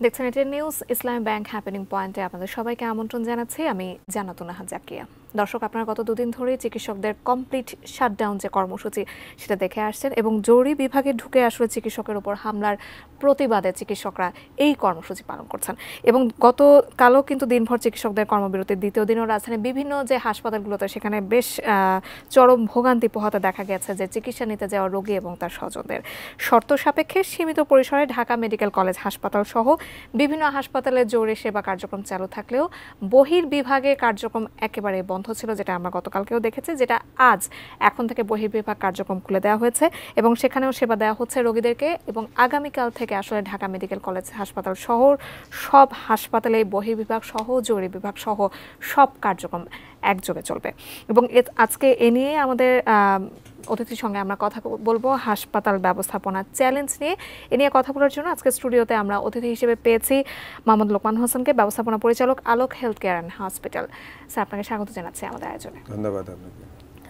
দেখছেন এটা নিউজ ইসলামী bank happening পয়েন্টে আপনাদের সবাইকে আমন্ত্রণ জানাচ্ছি। আমি জান্নাতুন নাহার জাকিয়া। দর্শক, আপনারা গত দুদিন ধরে চিকিৎসকদের কমপ্লিট শাটডাউন যে কর্মসূচি সেটা দেখে আসছেন এবং জরুরি বিভাগে ঢুকে আসলে চিকিৎসকের উপর হামলার প্রতিবাদে চিকিৎসকরা এই কর্মসূচি পালন করছেন। এবং গতকালও কিন্তু দিনভর চিকিৎসকদের কর্মবিরতির দ্বিতীয় দিনও রাজধানীর বিভিন্ন যে হাসপাতালগুলোতে সেখানে বেশ চরম ভোগান্তি পোহাতে দেখা গেছে যে চিকিৎসা নিতে যাওয়া রোগী এবং তার স্বজনদের। শর্ত সাপেক্ষে সীমিত পরিসরে ঢাকা মেডিকেল কলেজ হাসপাতাল সহ বিভিন্ন হাসপাতালে জরুরি সেবা কার্যক্রম চালু থাকলেও বহির্বিভাগে কার্যক্রম একেবারে বন্ধ ছিল, যেটা আমরা গতকালকেও দেখেছি, যেটা আজ এখন থেকে বহির্বিভাগ কার্যক্রম খুলে দেওয়া হয়েছে এবং সেখানেও সেবা দেওয়া হচ্ছে রোগীদেরকে। এবং আগামীকাল থেকে আসলে ঢাকা মেডিকেল কলেজ হাসপাতাল সহ সব হাসপাতালে বহির্বিভাগ সহ জরুরি বিভাগ সহ সব কার্যক্রম একযোগে চলবে। এবং আজকে এ নিয়ে আমাদের অতিথির সঙ্গে আমরা কথা বলবো হাসপাতাল ব্যবস্থাপনা চ্যালেঞ্জ নিয়ে। এ নিয়ে কথা বলার জন্য আজকে স্টুডিওতে আমরা অতিথি হিসেবে পেয়েছি মোহাম্মদ লোকমান হোসেনকে, ব্যবস্থাপনা পরিচালক, Alok health care and hospital. Sir, আপনাকে স্বাগত জানাচ্ছি আমাদের আয়োজনে। ধন্যবাদ আপনাকে।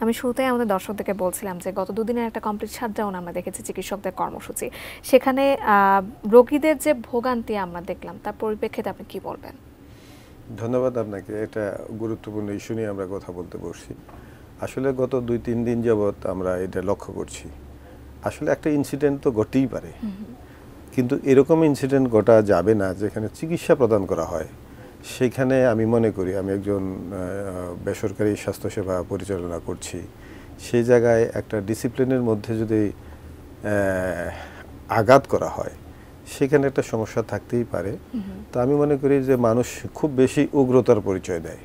আমি শুরুতেই আমাদের দর্শকদেরকে বলছিলাম যে গত দুদিনের একটা কমপ্লিট শাটডাউন আমরা দেখেছি চিকিৎসকদের কর্মসূচি, সেখানে রোগীদের যে ভোগান্তি আমরা দেখলাম তার পরিপ্রেক্ষিতে আপনি কি বলবেন? ধন্যবাদ আপনাকে। এটা গুরুত্বপূর্ণ ইস্যু নিয়ে আমরা কথা বলতে বসছি। আসলে গত 2-3 দিন যাবৎ আমরা এটা লক্ষ্য করছি। আসলে একটা ইনসিডেন্ট তো ঘটেই পারে, কিন্তু এরকম ইনসিডেন্ট ঘটা যাবে না যেখানে চিকিৎসা প্রদান করা হয়। সেখানে আমি মনে করি, আমি একজন বেসরকারি স্বাস্থ্যসেবা পরিচালনা করছি, সেই জায়গায় একটা ডিসিপ্লিনের মধ্যে যদি আঘাত করা হয় সেখানে একটা সমস্যা থাকতেই পারে। তো আমি মনে করি যে মানুষ খুব বেশি উগ্রতার পরিচয় দেয়।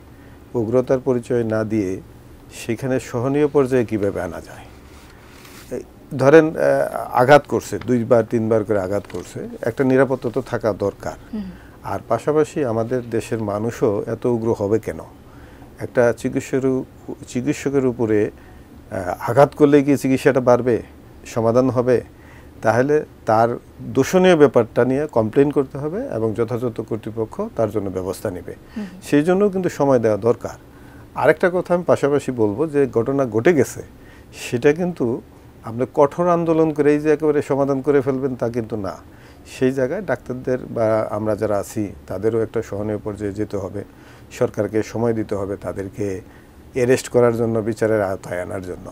উগ্রতার পরিচয় না দিয়ে সেখানে সহনীয় পর্যায়ে কীভাবে আনা যায়। ধরেন আঘাত করছে, 2-3বার করে আঘাত করছে, একটা নিরাপত্তা তো থাকা দরকার। আর পাশাপাশি আমাদের দেশের মানুষও এত উগ্র হবে কেন? একটা চিকিৎসকের উপরে আঘাত করলে কি চিকিৎসাটা বাড়বে, সমাধান হবে? তাহলে তার দূষণীয় ব্যাপারটা নিয়ে কমপ্লেন করতে হবে এবং যথাযথ কর্তৃপক্ষ তার জন্য ব্যবস্থা নেবে। সেই জন্য কিন্তু সময় দেওয়া দরকার। আরেকটা কথা আমি পাশাপাশি বলবো, যে ঘটনা ঘটে গেছে সেটা কিন্তু আপনি কঠোর আন্দোলন করে এই যে একেবারে সমাধান করে ফেলবেন তা কিন্তু না। সেই জায়গায় ডাক্তারদের বা আমরা যারা আছি তাদেরও একটা সহনীয় পর্যায়ে যেতে হবে, সরকারকে সময় দিতে হবে তাদেরকে অ্যারেস্ট করার জন্য, বিচারের আওতায় আনার জন্য।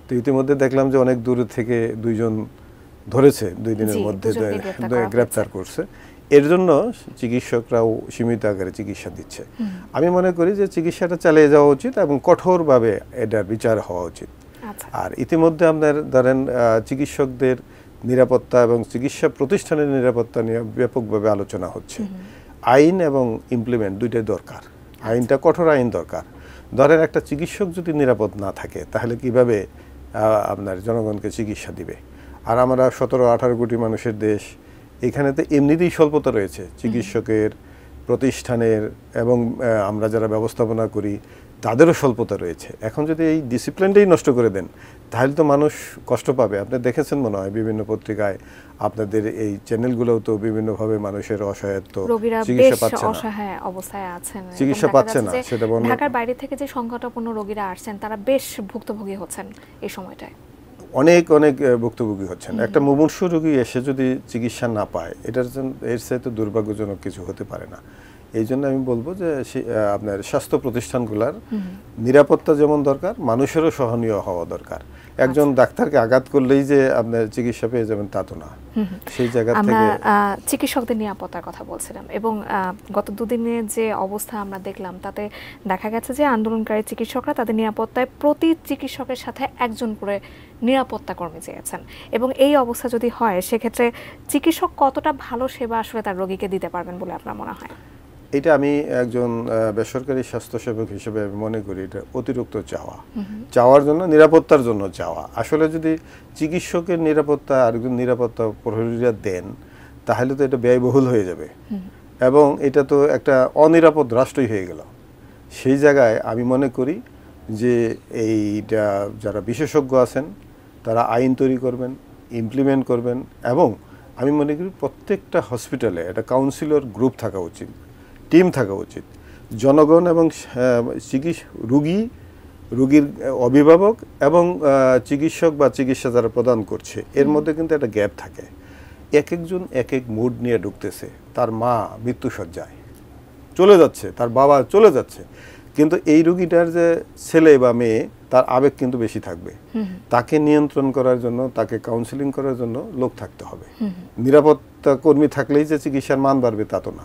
তো ইতিমধ্যে দেখলাম যে অনেক দূর থেকে 2 জন ধরেছে, 2 দিনের মধ্যে গ্রেপ্তার করছে। এর জন্য চিকিৎসকরাও সীমিত আকারে চিকিৎসা দিচ্ছে। আমি মনে করি যে চিকিৎসাটা চালিয়ে যাওয়া উচিত এবং কঠোরভাবে এটার বিচার হওয়া উচিত। আর ইতিমধ্যে আপনার ধরেন চিকিৎসকদের নিরাপত্তা এবং চিকিৎসা প্রতিষ্ঠানের নিরাপত্তা নিয়ে ব্যাপকভাবে আলোচনা হচ্ছে। আইন এবং ইমপ্লিমেন্ট দুইটাই দরকার। আইনটা কঠোর আইন দরকার। ধরেন একটা চিকিৎসক যদি নিরাপদ না থাকে তাহলে কিভাবে আপনার জনগণকে চিকিৎসা দিবে? আর আমরা 17-18 কোটি মানুষের দেশ, এখানে তো এমনিতেই স্বল্পতা রয়েছে চিকিৎসকের, প্রতিষ্ঠানের এবং আমরা যারা ব্যবস্থাপনা করি তাদেরও স্বল্পতা রয়েছে। এখন যদি এই ডিসিপ্লিনটাই নষ্ট করে দেন তাহলে তো মানুষ কষ্ট পাবে। আপনি দেখেছেন মনে হয় বিভিন্ন পত্রিকায়, আপনাদের এই চ্যানেলগুলোও তো বিভিন্নভাবে মানুষের অসহায়ত্ব, চিকিৎসা পাচ্ছে না, অসহায় অবস্থায় আছেন, চিকিৎসা পাচ্ছে না। সেটা ঢাকার বাইরে থেকে যে সংকটাপন্ন রোগীরা আসছেন তারা বেশ ভুক্তভোগী হচ্ছেন এই সময়টায়। অনেক ভুক্তভোগী হচ্ছেন। একটা মুমূর্ষু রোগী এসে যদি চিকিৎসা না পায়, এটার জন্য এর চাইতে দুর্ভাগ্যজনক কিছু হতে পারে না। এই জন্য আমি বলবো যে আপনার স্বাস্থ্য প্রতিষ্ঠানগুলোর নিরাপত্তা যেমন দরকার, মানুষেরও সহনীয় হওয়া দরকার। একজন ডাক্তারকে আঘাত করলেই যে আপনার চিকিৎসা পেয়ে যাবেন তা তো না। সেই জায়গা থেকে চিকিৎসকদের নিরাপত্তার কথা বলছিলাম এবং গত 2 দিনের যে অবস্থা আমরা দেখলাম তাতে দেখা গেছে যে আন্দোলনকারী চিকিৎসকরা তাদের নিরাপত্তায় প্রতি চিকিৎসকের সাথে একজন করে নিরাপত্তা কর্মী চেয়েছেন। এবং এই অবস্থা যদি হয় সেক্ষেত্রে চিকিৎসক কতটা ভালো সেবা আসলে তার রোগীকে দিতে পারবেন বলে আপনার মনে হয়? এটা আমি একজন বেসরকারি স্বাস্থ্যসেবক হিসেবে মনে করি এটা অতিরিক্ত চাওয়ার জন্য, নিরাপত্তার জন্য চাওয়া। আসলে যদি চিকিৎসকের নিরাপত্তা আরেকজন নিরাপত্তা প্রহরীরা দেন তাহলে তো এটা ব্যয়বহুল হয়ে যাবে এবং এটা তো একটা অনিরাপদ রাষ্ট্রই হয়ে গেল। সেই জায়গায় আমি মনে করি যে এইটা যারা বিশেষজ্ঞ আছেন তারা আইন তৈরি করবেন, ইমপ্লিমেন্ট করবেন এবং আমি মনে করি প্রত্যেকটা হসপিটালে একটা কাউন্সিলর গ্রুপ থাকা উচিত, টিম থাকা উচিত। জনগণ এবং রুগীর অভিভাবক এবং চিকিৎসক বা চিকিৎসা যারা প্রদান করছে এর মধ্যে কিন্তু একটা গ্যাপ থাকে। এক একজন এক এক মুড নিয়ে ঢুকতেছে। তার মা মৃত্যুসজ্জায় চলে যাচ্ছে, তার বাবা চলে যাচ্ছে, কিন্তু এই রোগীটার যে ছেলে বা মেয়ে তার আবেগ কিন্তু বেশি থাকবে। তাকে নিয়ন্ত্রণ করার জন্য, তাকে কাউন্সিলিং করার জন্য লোক থাকতে হবে। নিরাপত্তা কর্মী থাকলেই যে চিকিৎসার মান বাড়বে তা তো না।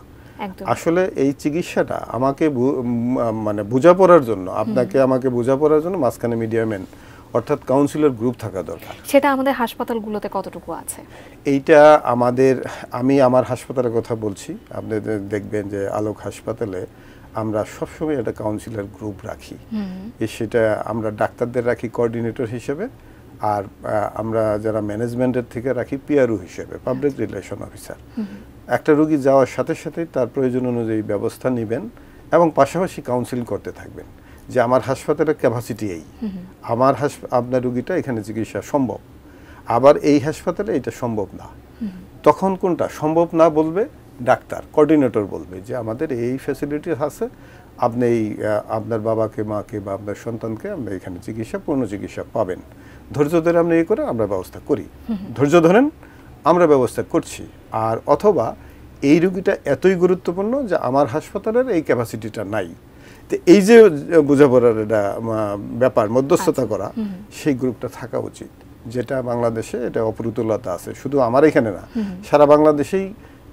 আসলে এই চিকিৎসাটা আমাকে মানে বোঝাপড়ার জন্য, আপনাকে আমাকে বোঝাপড়ার জন্য মাঝখানে মিডিয়াম্যান অর্থাৎ কাউন্সিলর গ্রুপ থাকা দরকার। সেটা আমাদের হাসপাতালগুলোতে কতটুকু আছে? এইটা আমি আমার হাসপাতালের কথা বলছি। আপনি দেখবেন যে আলোক হাসপাতালে আমরা সবসময় একটা কাউন্সিলর গ্রুপ রাখি। সেটা আমরা ডাক্তারদের রাখি কোঅর্ডিনেটর হিসেবে, আর আমরা যারা ম্যানেজমেন্টের থেকে রাখি পিআরও হিসেবে, পাবলিক রিলেশন অফিসার। একটা রোগী যাওয়ার সাথে সাথেই তার প্রয়োজন অনুযায়ী ব্যবস্থা নেবেন এবং পাশাপাশি কাউন্সিল করতে থাকবেন যে আমার হাসপাতালের ক্যাপাসিটি এই, আপনার রোগীটা এখানে চিকিৎসা সম্ভব, আবার এই হাসপাতালে এটা সম্ভব না। তখন কোনটা সম্ভব না বলবে ডাক্তার, কোঅর্ডিনেটর বলবে যে আমাদের এই ফ্যাসিলিটি আছে, আপনি আপনার বাবাকে, মাকে বা আপনার সন্তানকে আমরা এখানে পূর্ণ চিকিৎসা পাবেন। ধৈর্য ধরে আমরা এই করে আমরা ব্যবস্থা করি, ধৈর্য ধরেন আমরা ব্যবস্থা করছি। আর অথবা এই রোগীটা এতই গুরুত্বপূর্ণ যে আমার হাসপাতালের এই ক্যাপাসিটিটা নাই, তো এই যে বোঝাপড়ার একটা ব্যাপার, মধ্যস্থতা করা, সেই গ্রুপটা থাকা উচিত, যেটা বাংলাদেশে এটা অপ্রতুলতা আছে। শুধু আমার এখানে না, সারা বাংলাদেশেই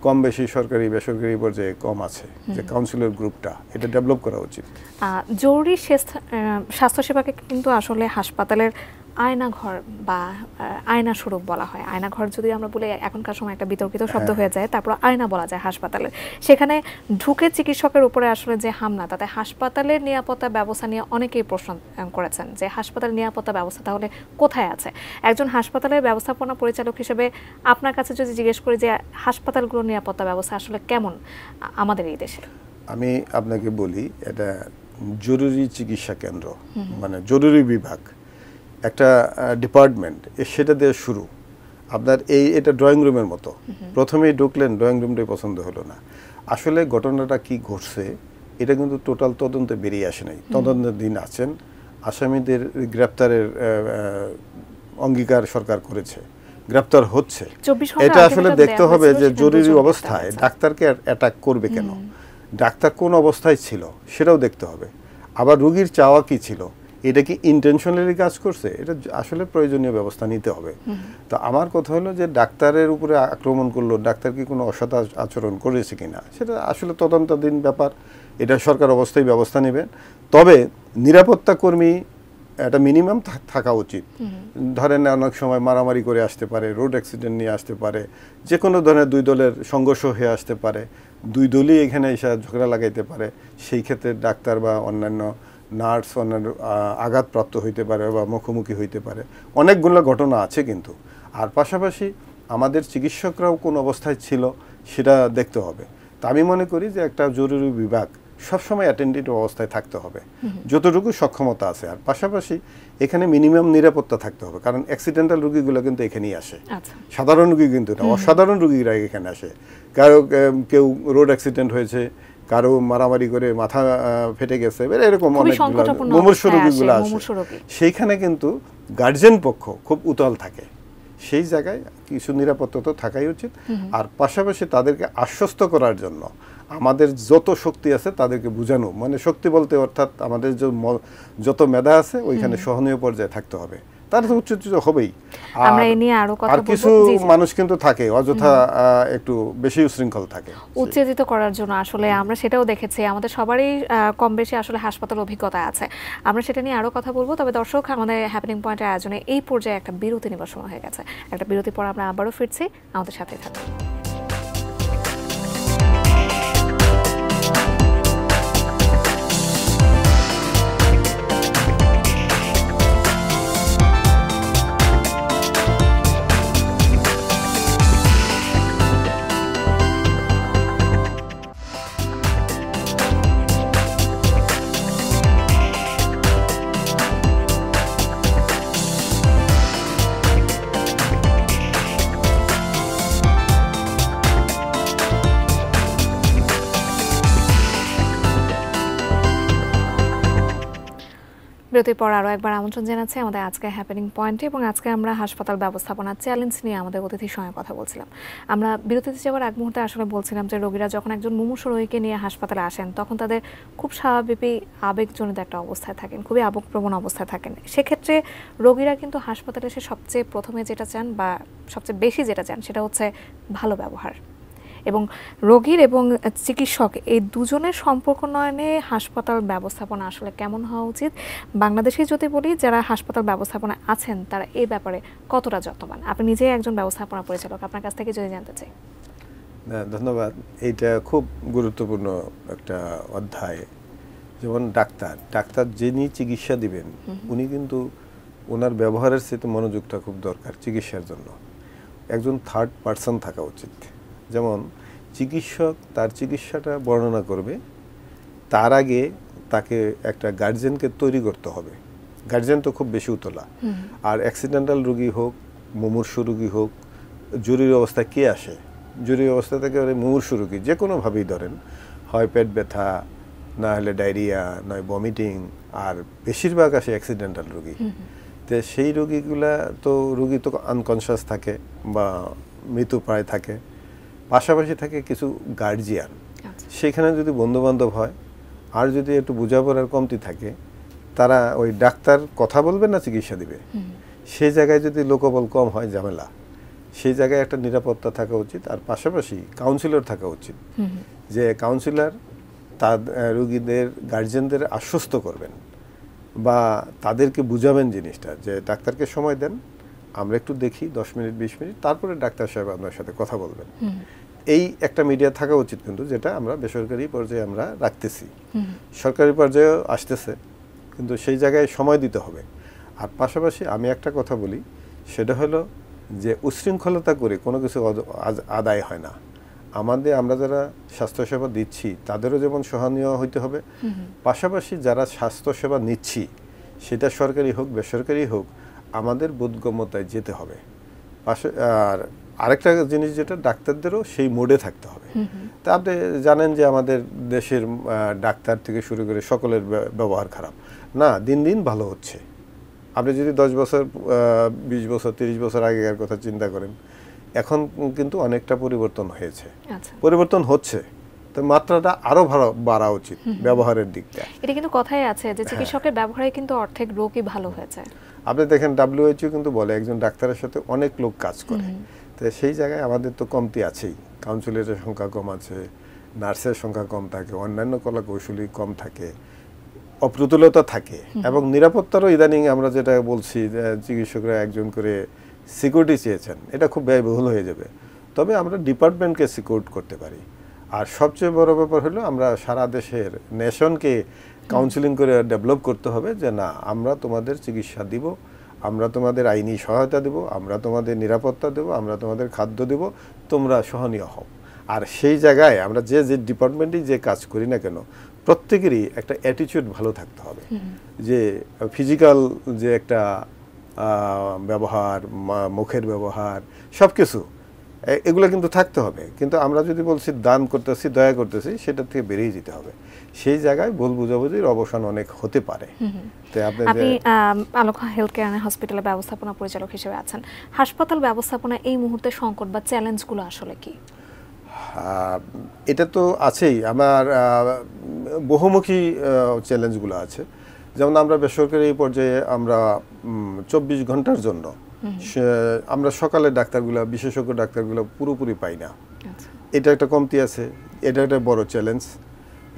কম বেশি সরকারি বেসরকারি পর্যায়ে কম আছে যে কাউন্সিলর গ্রুপটা, এটা ডেভেলপ করা উচিত। জরুরি স্বাস্থ্যসেবাকে কিন্তু আসলে হাসপাতালের আয়নাঘর বা আয়না স্বরূপ বলা হয়। আয়নাঘর যদি আমরা বলি এখনকার সময় একটা বিতর্কিত শব্দ হয়ে যায়, তারপর আয়না বলা যায় হাসপাতালের। সেখানে ঢুকে চিকিৎসকের উপরে আসলে যে হামলা, তাতে হাসপাতালের নিরাপত্তা ব্যবস্থা নিয়ে অনেকেই প্রশ্ন করেছেন যে হাসপাতালের নিরাপত্তা ব্যবস্থা তাহলে কোথায় আছে? একজন হাসপাতালের ব্যবস্থাপনা পরিচালক হিসেবে আপনার কাছে যদি জিজ্ঞেস করি যে হাসপাতালগুলোর নিরাপত্তা ব্যবস্থা আসলে কেমন আমাদের এই দেশে? আমি আপনাকে বলি, এটা জরুরি চিকিৎসা কেন্দ্র, মানে জরুরি বিভাগ, একটা ডিপার্টমেন্ট, সেটা দিয়ে শুরু। আপনার এটা ড্রয়িং রুমের মতো, প্রথমেই ঢুকলেন ড্রয়িং রুমটাই পছন্দ হলো না। আসলে ঘটনাটা কি ঘটছে এটা কিন্তু টোটাল তদন্তে বেরিয়ে আসে নাই। তদন্তের দিন আছেন, আসামিদের গ্রেপ্তারের অঙ্গীকার সরকার করেছে, গ্রেপ্তার হচ্ছে। এটা আসলে দেখতে হবে যে জরুরি অবস্থায় ডাক্তারকে অ্যাটাক করবে কেন, ডাক্তার কোন অবস্থায় ছিল সেটাও দেখতে হবে। আবার রোগীর চাওয়া কি ছিল, এটা কি ইন্টেনশনালি কাজ করছে, এটা আসলে প্রয়োজনীয় ব্যবস্থা নিতে হবে। তো আমার কথা হলো যে ডাক্তারের উপরে আক্রমণ করলো, ডাক্তার কি কোনো অসৎ আচরণ করেছে কিনা সেটা আসলে তদন্তাধীন ব্যাপার, এটা সরকার অবস্থায় ব্যবস্থা নেবেন। তবে নিরাপত্তা কর্মী একটা মিনিমাম থাকা উচিত। ধরেন অনেক সময় মারামারি করে আসতে পারে, রোড অ্যাক্সিডেন্ট নিয়ে আসতে পারে, যে কোনো ধরনের দুই দলের সংঘর্ষ হয়ে আসতে পারে, দুই দলই এখানে এসে ঝগড়া লাগাইতে পারে। সেই ক্ষেত্রে ডাক্তার বা অন্যান্য নার্স অন্যান্য আঘাতপ্রাপ্ত হইতে পারে বা মুখোমুখি হইতে পারে, অনেকগুলো ঘটনা আছে কিন্তু। আর পাশাপাশি আমাদের চিকিৎসকরাও কোন অবস্থায় ছিল সেটা দেখতে হবে। তা আমি মনে করি যে একটা জরুরি বিভাগ সবসময় অ্যাটেন্টিভ অবস্থায় থাকতে হবে যতটুকু সক্ষমতা আছে। আর পাশাপাশি এখানে মিনিমাম নিরাপত্তা থাকতে হবে, কারণ অ্যাক্সিডেন্টাল রোগীগুলো কিন্তু এখানেই আসে, সাধারণ রোগী কিন্তু না, অসাধারণ রোগীরা এখানে আসে। কেউ রোড অ্যাক্সিডেন্ট হয়েছে, কারো মারামারি করে মাথা ফেটে গেছে, এরকম অনেকগুলো মুমূর্ষু রোগীগুলো আসে। সেইখানে কিন্তু গার্জিয়ান পক্ষ খুব উতল থাকে, সেই জায়গায় কিছু নিরাপত্তা তো থাকাই উচিত। আর পাশাপাশি তাদেরকে আশ্বস্ত করার জন্য আমাদের যত শক্তি আছে তাদেরকে বোঝানো, মানে শক্তি বলতে অর্থাৎ আমাদের যত মেধা আছে ওইখানে সহনীয় পর্যায়ে থাকতে হবে, তার তো উচ্চচিত হবেই। আর কিছু মানুষ কিন্তু থাকে অযথা একটু বেশি উশৃঙ্খল থাকে, উত্তেজিত করার জন্য। আসলে আমরা সেটাও দেখেছি, আমাদের সবারই কম বেশি আসলে হাসপাতাল অভিজ্ঞতা আছে। আমরা সেটা নিয়ে আরো কথা বলবো। তবে দর্শক, আমাদের হ্যাপেনিং পয়েন্টের আয়োজনে এই পর্যায়ে একটা বিরতি নেবার সময় হয়ে গেছে। একটা বিরতির পর আমরা আবারও ফিরছি, আমাদের সাথে থাকুন। বিরতির পর আরও একবার আমন্ত্রণ জানাচ্ছি আমাদের আজকে হ্যাপেনিং পয়েন্টে, এবং আজকে আমরা হাসপাতাল ব্যবস্থাপনার চ্যালেঞ্জ নিয়ে আমাদের অতিথির সঙ্গে কথা বলছিলাম। আমরা বিরতিতে যাওয়ার এক মুহূর্তে আসলে বলছিলাম যে রোগীরা যখন একজন মুমূর্ষু রোগীকে নিয়ে হাসপাতালে আসেন তখন তাদের খুব স্বাভাবিকই আবেগজনিত একটা অবস্থায় থাকেন, খুবই আবেগপ্রবণ অবস্থায় থাকেন। সেক্ষেত্রে রোগীরা কিন্তু হাসপাতালে এসে সবচেয়ে প্রথমে যেটা চান বা সবচেয়ে বেশি যেটা চান সেটা হচ্ছে ভালো ব্যবহার। এবং রোগীর এবং চিকিৎসক এই দুজনের সম্পর্ক নয়নে হাসপাতাল ব্যবস্থাপনা আসলে কেমন হওয়া উচিত, বাংলাদেশে যদি বলি যারা হাসপাতাল ব্যবস্থাপনা আছেন তারা এই ব্যাপারে কতটা যত্নবান? আপনি নিজেই একজন ব্যবস্থাপনা পরিচালক, আপনার কাছ থেকে যদি জানতে চাই। ধন্যবাদ। এইটা খুব গুরুত্বপূর্ণ একটা অধ্যায়। যেমন ডাক্তার যিনি চিকিৎসা দিবেন উনি কিন্তু ওনার ব্যবহারের সাথে মনোযোগটা খুব দরকার চিকিৎসার জন্য। একজন থার্ড পার্সন থাকা উচিত। যেমন চিকিৎসক তার চিকিৎসাটা বর্ণনা করবে, তার আগে তাকে একটা গার্জেনকে তৈরি করতে হবে। গার্জেন তো খুব বেশি উতলা, আর অ্যাক্সিডেন্টাল রোগী হোক, মুমূর্ষু রোগী হোক, জরুরি অবস্থায় কে আসে? জরুরি অবস্থা থেকে মুমূর্ষু রোগী যে কোনোভাবেই ধরেন, হয় পেট ব্যথা, না হলে ডায়রিয়া, নয় ভমিটিং, আর বেশিরভাগ আসে অ্যাক্সিডেন্টাল রোগী। তো সেই রোগীগুলা তো রোগী তো আনকনশাস থাকে বা মৃত্যুপ্রায় থাকে, পাশাপাশি থাকে কিছু গার্জিয়ান। সেখানে যদি বন্ধুবান্ধব হয় আর যদি একটু বোঝাপড়ার কমতি থাকে, তারা ওই ডাক্তার কথা বলবে না চিকিৎসা দিবে, সেই জায়গায় যদি লোকবল কম হয় ঝামেলা। সেই জায়গায় একটা নিরাপত্তা থাকা উচিত। আর পাশাপাশি কাউন্সিলর থাকা উচিত, যে কাউন্সিলর তার রোগীদের গার্জিয়ানদের আশ্বস্ত করবেন বা তাদেরকে বুঝাবেন জিনিসটা, যে ডাক্তারকে সময় দেন, আমরা একটু দেখি 10 মিনিট 20 মিনিট, তারপরে ডাক্তার সাহেব আপনার সাথে কথা বলবেন। এই একটা মিডিয়া থাকা উচিত, কিন্তু যেটা আমরা বেসরকারি পর্যায়ে আমরা রাখতেছি, সরকারি পর্যায়েও আসতেছে, কিন্তু সেই জায়গায় সময় দিতে হবে। আর পাশাপাশি আমি একটা কথা বলি, সেটা হলো যে উশৃঙ্খলতা করে কোনো কিছু আদায় হয় না। আমরা যারা স্বাস্থ্যসেবা দিচ্ছি তাদেরও যেমন সহনীয় হইতে হবে, পাশাপাশি যারা স্বাস্থ্যসেবা নিচ্ছি সেটা সরকারি হোক বেসরকারি হোক, আমাদের বোধগম্যতায় যেতে হবে। আর আরেকটা জিনিস যেটা, ডাক্তারদেরও সেই মোডে থাকতে হবে। তা আপনি জানেন যে আমাদের দেশের ডাক্তার থেকে শুরু করে সকলের ব্যবহার খারাপ না, দিন দিন ভালো হচ্ছে। আপনি যদি 10 বছর 20 বছর 30 বছর আগেকার কথা চিন্তা করেন, এখন কিন্তু অনেকটা পরিবর্তন হয়েছে, পরিবর্তন হচ্ছে। তো মাত্রাটা আরো বাড়া উচিত ব্যবহারের দিকটা। এটা কিন্তু কথাই আছে যে চিকিৎসকের ব্যবহারে কিন্তু অর্ধেক রোগই ভালো হয়েছে। আপনি দেখেন WHO কিন্তু বলে একজন ডাক্তারের সাথে অনেক লোক কাজ করে। তো সেই জায়গায় আমাদের তো কমতি আছেই, কাউন্সিলরের সংখ্যা কম আছে, নার্সের সংখ্যা কম থাকে, অন্যান্য কলা কৌশলী কম থাকে, অপ্রতুলতা থাকে, এবং নিরাপত্তারও ইদানিং আমরা যেটা বলছি যে চিকিৎসকরা একজন করে সিকিউরিটি চেয়েছেন, এটা খুব ব্যয়বহুল হয়ে যাবে। তবে আমরা ডিপার্টমেন্টকে সিকিউর করতে পারি। আর সবচেয়ে বড় ব্যাপার হলো আমরা সারা দেশের নেশনকে কাউন্সিলিং করে ডেভেলপ করতে হবে, যে না, আমরা তোমাদের চিকিৎসা দিব, আমরা তোমাদের আইনি সহায়তা দেব, আমরা তোমাদের নিরাপত্তা দেব, আমরা তোমাদের খাদ্য দেব, তোমরা সহনীয় হও। আর সেই জায়গায় আমরা যে ডিপার্টমেন্টেই যে কাজ করি না কেন, প্রত্যেকেরই একটা অ্যাটিটিউড ভালো থাকতে হবে, যে ফিজিক্যাল যে একটা ব্যবহার, মুখের ব্যবহার, সব কিছু এগুলো কিন্তু থাকতে হবে। কিন্তু আমরা যদি বলছি দান করতেছি, দয়া করতেছি, সেটার থেকে বেরিয়ে যেতে হবে। সেই জায়গায় ভুল বুঝাবুঝির অবসান অনেক হতে পারে। আপনি আলোক হেলথ কেয়ার অ্যান্ড হসপিটালের ব্যবস্থাপনা পরিচালক হিসেবে আছেন, হাসপাতাল ব্যবস্থাপনা এই মুহূর্তে সংকট বা চ্যালেঞ্জগুলো আসলে কি? এটা তো আছেই, আমার বহুমুখী চ্যালেঞ্জগুলো আছে। যেমন আমরা বেসরকারি পর্যায়ে আমরা 24 ঘন্টার জন্য আমরা সকালে ডাক্তারগুলো, বিশেষজ্ঞ ডাক্তারগুলো পুরোপুরি পাই না। এটা একটা কমতি আছে, এটা একটা বড় চ্যালেঞ্জ।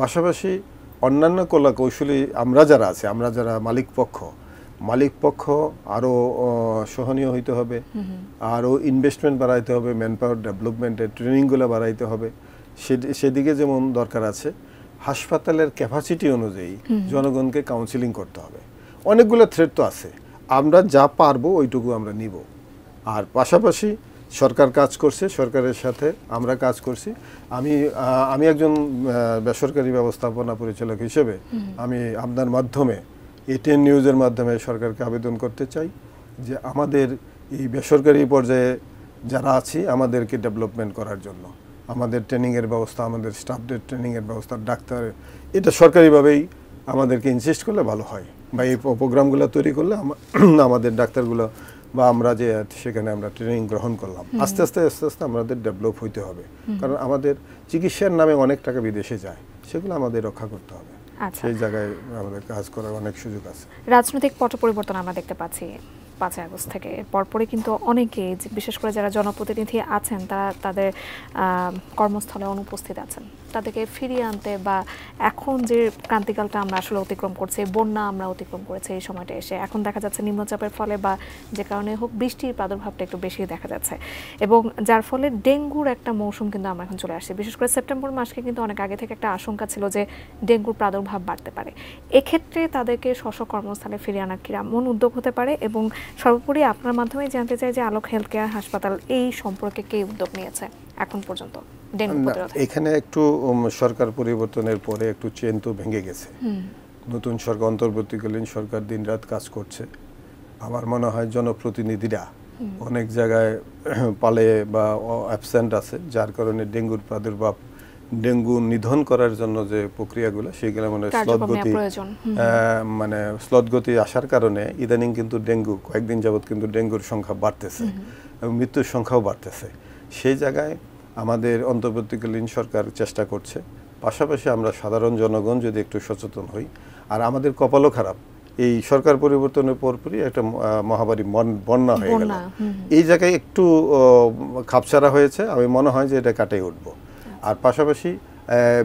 পাশাপাশি অন্যান্য কলা কৌশলী আমরা যারা আছে, আমরা যারা মালিক পক্ষ আরও সহনীয় হইতে হবে, আরও ইনভেস্টমেন্ট বাড়াইতে হবে, ম্যান পাওয়ার ডেভেলপমেন্টের ট্রেনিংগুলো বাড়াইতে হবে। সেদিকে যেমন দরকার আছে, হাসপাতালের ক্যাপাসিটি অনুযায়ী জনগণকে কাউন্সিলিং করতে হবে। অনেকগুলো থ্রেড তো আছে, আমরা যা পারবো ওইটুকু আমরা নিব। আর পাশাপাশি সরকার কাজ করছে, সরকারের সাথে আমরা কাজ করছি। আমি একজন বেসরকারি ব্যবস্থাপনা পরিচালক হিসেবে আমি আপনার মাধ্যমে ATN নিউজের মাধ্যমে সরকারকে আবেদন করতে চাই যে আমাদের এই বেসরকারি পর্যায়ে যারা আছি আমাদেরকে ডেভেলপমেন্ট করার জন্য, আমাদের ট্রেনিংয়ের ব্যবস্থা, আমাদের স্টাফদের ট্রেনিংয়ের ব্যবস্থা, ডাক্তার, এটা সরকারিভাবেই আমাদেরকে ইনসিস্ট করলে ভালো হয়। বা এই প্রোগ্রামগুলো তৈরি করলে আমাদের ডাক্তারগুলো বা আমরা যে সেখানে আমরা ট্রেনিং গ্রহণ করলাম, আস্তে আস্তে আস্তে আস্তে আমাদের ডেভেলপ হইতে হবে। কারণ আমাদের চিকিৎসার নামে অনেক টাকা বিদেশে যায়, সেগুলো আমাদের রক্ষা করতে হবে। সেই জায়গায় আমাদের কাজ করার অনেক সুযোগ আছে। রাজনৈতিক পট পরিবর্তন আমরা দেখতে পাচ্ছি 5 আগস্ট থেকে, পরপরই কিন্তু অনেকে বিশেষ করে যারা জনপ্রতিনিধি আছেন তারা তাদের কর্মস্থলে অনুপস্থিত আছেন, তাদেরকে ফিরিয়ে আনতে বা এখন যে ক্রান্তিকালটা আমরা আসলে অতিক্রম করছি, বন্যা আমরা অতিক্রম করেছি এই সময়টা এসে, এখন দেখা যাচ্ছে নিম্নচাপের ফলে বা যে কারণে হোক বৃষ্টির প্রাদুর্ভাবটা একটু বেশি দেখা যাচ্ছে এবং যার ফলে ডেঙ্গুর একটা মৌসুম কিন্তু আমরা এখন চলে আসছি। বিশেষ করে সেপ্টেম্বর মাসকে কিন্তু অনেক আগে থেকে একটা আশঙ্কা ছিল যে ডেঙ্গুর প্রাদুর্ভাব বাড়তে পারে। এক্ষেত্রে তাদেরকে স্ব কর্মস্থলে ফিরিয়ে আনার কেমন উদ্যোগ হতে পারে এবং সর্বোপরি আপনার মাধ্যমে জানতে চাই যে আলোক হেলথ কেয়ার হাসপাতাল এই সম্পর্কে কে উদ্যোগ নিয়েছে এখন পর্যন্ত ডেঙ্গু প্রতিরোধে? এখানে একটু সরকার পরিবর্তনের পরে একটু চেন তো ভেঙে গেছে। নতুন সরকার, অন্তর্বর্তীকালীন সরকার দিনরাত কাজ করছে। আমার মনে হয় জনপ্রতিনিধিরা অনেক জায়গায় পালে বা অ্যাবসেন্ট আছে, যার কারণে ডেঙ্গুর প্রাদুর্ভাব, ডেঙ্গু নিধন করার জন্য যে প্রক্রিয়াগুলো সেগুলো মানে স্লথগতি আসার কারণে ইদানিং কিন্তু ডেঙ্গু কয়েকদিন যাবৎ কিন্তু ডেঙ্গুর সংখ্যা বাড়তেছে এবং মৃত্যুর সংখ্যাও বাড়তেছে। সেই জায়গায় আমাদের অন্তর্বর্তীকালীন সরকার চেষ্টা করছে। পাশাপাশি আমরা সাধারণ জনগণ যদি একটু সচেতন হই, আর আমাদের কপালও খারাপ, এই সরকার পরিবর্তনের পরপরই একটা মহামারী বন্যা হয়ে গেল। এই জায়গায় একটু খাপছাড়া হয়েছে, আমি মনে হয় যে এটা কাটিয়ে উঠবো। আর পাশাপাশি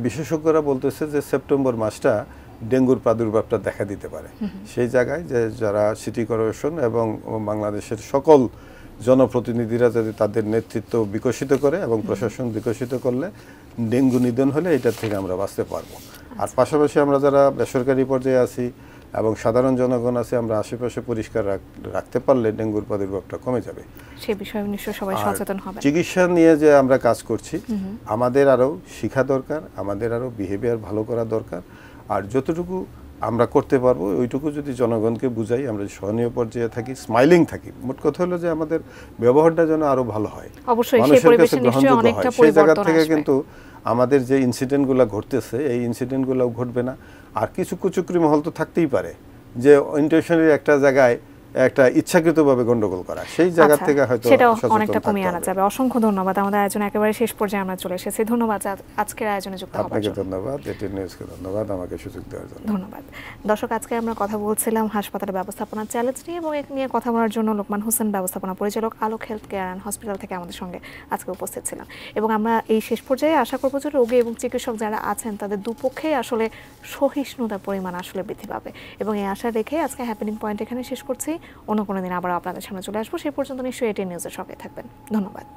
বিশেষজ্ঞরা বলতেছে যে সেপ্টেম্বর মাসটা ডেঙ্গুর প্রাদুর্ভাবটা দেখা দিতে পারে। সেই জায়গায় যে যারা সিটি কর্পোরেশন এবং বাংলাদেশের সকল জনপ্রতিনিধিরা যদি তাদের নেতৃত্ব বিকশিত করে এবং প্রশাসন বিকশিত করলে ডেঙ্গু নিধন হলে এটার থেকে আমরা বাঁচতে পারবো। আর পাশাপাশি আমরা যারা বেসরকারি পর্যায়ে আছি এবং সাধারণ জনগণ আছে, আমরা আশেপাশে পরিষ্কার রাখতে পারলে ডেঙ্গুর প্রাদুর্ভাবটা কমে যাবে। সেই বিষয়ে নিশ্চয়ই সবাই সচেতন হবে। চিকিৎসা নিয়ে যে আমরা কাজ করছি, আমাদের আরো শিক্ষা দরকার, আমাদের আরো বিহেভিয়ার ভালো করা দরকার। আর যতটুকু আমরা করতে পারবো ওইটুকু যদি জনগণকে বুঝাই, আমরা সহনীয় পর্যায়ে থাকি, স্মাইলিং থাকি, মোট কথা হলো যে আমাদের ব্যবহারটা যেন আরো ভালো হয়, অবশ্যই সেই পরিবেশে নিশ্চয়ই অনেকটা পরিবর্তন আসবে। থেকে কিন্তু আমাদের যে ইনসিডেন্টগুলো ঘটতেছে এই ইনসিডেন্টগুলো ঘটবে না। আর কিছু কুচক্রি মহল তো থাকতেই পারে যে ইন্টেনশনালি একটা জায়গায় একটা ইচ্ছাকৃতভাবে গন্ডগোল করা, সেই জায়গা থেকে হয়তো সেটা অনেকটা কমিয়ে আনা যাবে। অসংখ্য ধন্যবাদ। আমাদের আয়োজন একেবারে শেষ পর্যায়ে আমরা চলে এসেছি। ধন্যবাদ আজকের আয়োজনে যুক্ত হওয়ার জন্য। আপনাকে ধন্যবাদ, এটিএন নিউজকে ধন্যবাদ আমাকে সুযোগ দেওয়ার জন্য। ধন্যবাদ। দর্শক, আজকে আমরা কথা বলছিলাম হাসপাতালের ব্যবস্থাপনার চ্যালেঞ্জ নিয়ে এবং এক নিয়ে কথা বলার জন্য লোকমান হোসেন, ব্যবস্থাপনা পরিচালক, Alok health care and hospital থেকে আমাদের সঙ্গে আজকে উপস্থিত ছিলেন। এবং আমরা এই শেষ পর্যায়ে আশা করব যে রোগী এবং চিকিৎসক যারা আছেন তাদের দুপক্ষেই আসলে সহিষ্ণুতার পরিমাণ আসলে বৃদ্ধি পাবে এবং এই আশা রেখে আজকে হ্যাপেনিং পয়েন্ট এখানে শেষ করছি। অন্য কোনো দিন আবার আপনাদের সামনে চলে আসবো। সেই পর্যন্ত নিশ্চয়ই এটিএন নিউজের সঙ্গে থাকবেন। ধন্যবাদ।